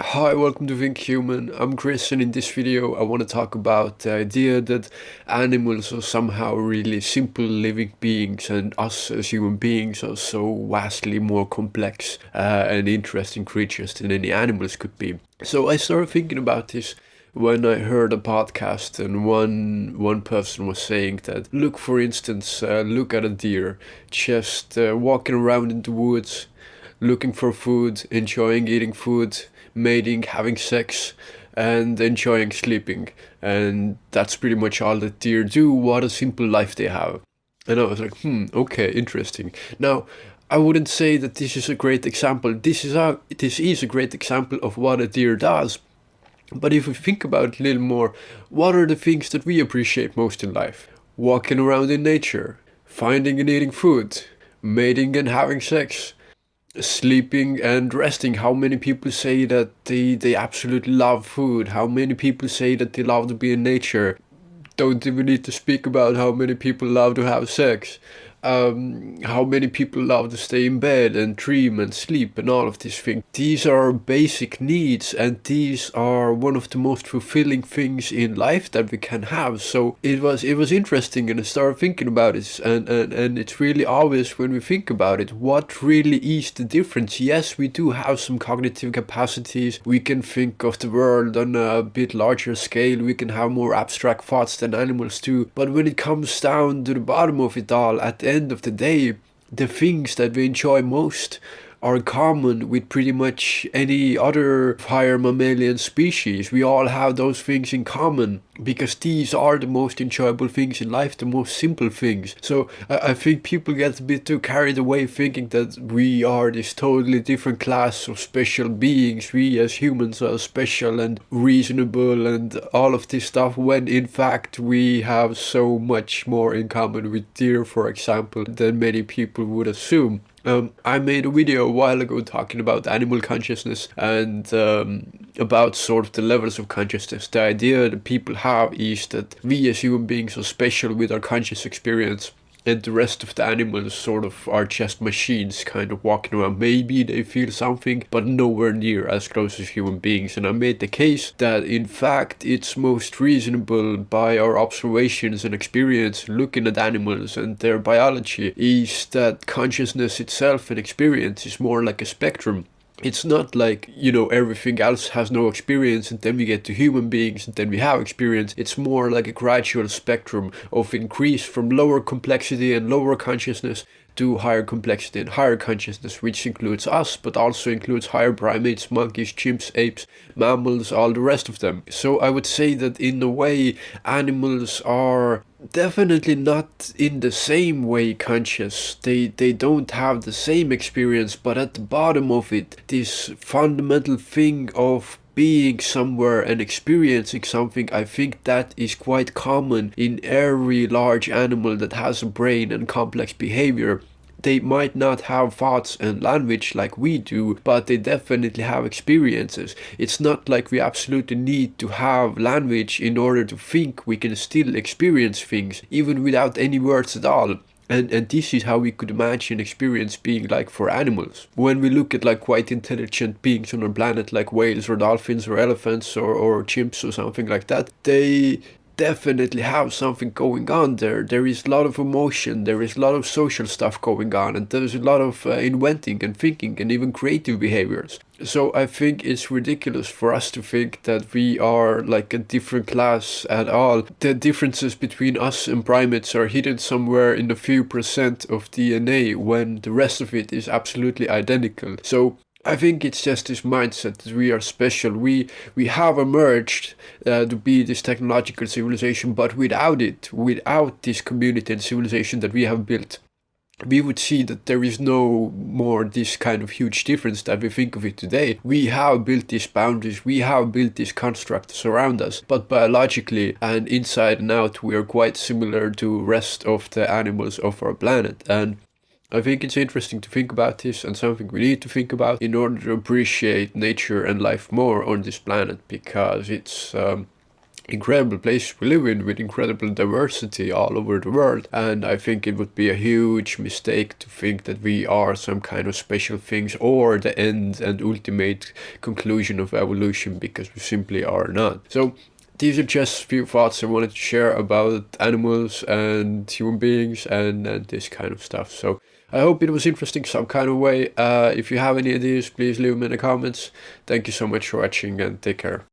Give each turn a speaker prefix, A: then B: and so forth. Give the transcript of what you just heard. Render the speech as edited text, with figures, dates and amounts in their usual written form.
A: Hi, welcome to Think Human. I'm Chris, and in this video, I want to talk about the idea that animals are somehow really simple living beings, and us as human beings are so vastly more complex and interesting creatures than any animals could be. So I started thinking about this when I heard a podcast, and one person was saying that look, for instance, look at a deer just walking around in the woods, looking for food, enjoying eating food, mating, having sex, and enjoying sleeping. And that's pretty much all that deer do. What a simple life they have. And I was like, okay, interesting. Now, I wouldn't say that this is a great example. This is a great example of what a deer does. But if we think about it a little more, what are the things that we appreciate most in life? Walking around in nature, finding and eating food, mating and having sex, sleeping and resting. How many people say that they absolutely love food? How many people say that they love to be in nature? Don't even need to speak about how many people love to have sex. How many people love to stay in bed and dream and sleep and all of these things. These are basic needs, and these are one of the most fulfilling things in life that we can have. So it was interesting, and I started thinking about it, and it's really obvious when we think about it. What really is the difference? Yes, we do have some cognitive capacities. We can think of the world on a bit larger scale. We can have more abstract thoughts than animals do. But when it comes down to the bottom of it all, at the end of the day, the things that we enjoy most are common with pretty much any other higher mammalian species. We all have those things in common because these are the most enjoyable things in life, the most simple things. So I think people get a bit too carried away thinking that we are this totally different class of special beings. We as humans are special and reasonable and all of this stuff, when in fact we have so much more in common with deer, for example, than many people would assume. I made a video a while ago talking about animal consciousness and about sort of the levels of consciousness. The idea that people have is that we as human beings are special with our conscious experience, and the rest of the animals sort of are just machines kind of walking around. Maybe they feel something, but nowhere near as close as human beings. And I made the case that in fact it's most reasonable by our observations and experience looking at animals and their biology is that consciousness itself and experience is more like a spectrum. It's not like, everything else has no experience and then we get to human beings and then we have experience. It's more like a gradual spectrum of increase from lower complexity and lower consciousness to higher complexity and higher consciousness, which includes us, but also includes higher primates, monkeys, chimps, apes, mammals, all the rest of them. So I would say that in a way, animals are definitely not in the same way conscious. They don't have the same experience, but at the bottom of it, this fundamental thing of being somewhere and experiencing something, I think that is quite common in every large animal that has a brain and complex behavior. They might not have thoughts and language like we do, but they definitely have experiences. It's not like we absolutely need to have language in order to think. We can still experience things, even without any words at all. And this is how we could imagine experience being like for animals. When we look at like quite intelligent beings on our planet, like whales or dolphins or elephants or chimps or something like that, they definitely have something going on there. There is a lot of emotion, there is a lot of social stuff going on, and there's a lot of inventing and thinking and even creative behaviors. So I think it's ridiculous for us to think that we are like a different class at all. The differences between us and primates are hidden somewhere in a few percent of DNA when the rest of it is absolutely identical. So I think it's just this mindset that we are special. We have emerged to be this technological civilization, but without this community and civilization that we have built, we would see that there is no more this kind of huge difference that we think of it today. We have built these boundaries, we have built these constructs around us, but biologically and inside and out, we are quite similar to rest of the animals of our planet. And I think it's interesting to think about this, and something we need to think about in order to appreciate nature and life more on this planet, because incredible place we live in with incredible diversity all over the world. And I think it would be a huge mistake to think that we are some kind of special things or the end and ultimate conclusion of evolution, because we simply are not. So these are just a few thoughts I wanted to share about animals and human beings and this kind of stuff. So I hope it was interesting some kind of way. If you have any ideas, please leave them in the comments. Thank you so much for watching and take care.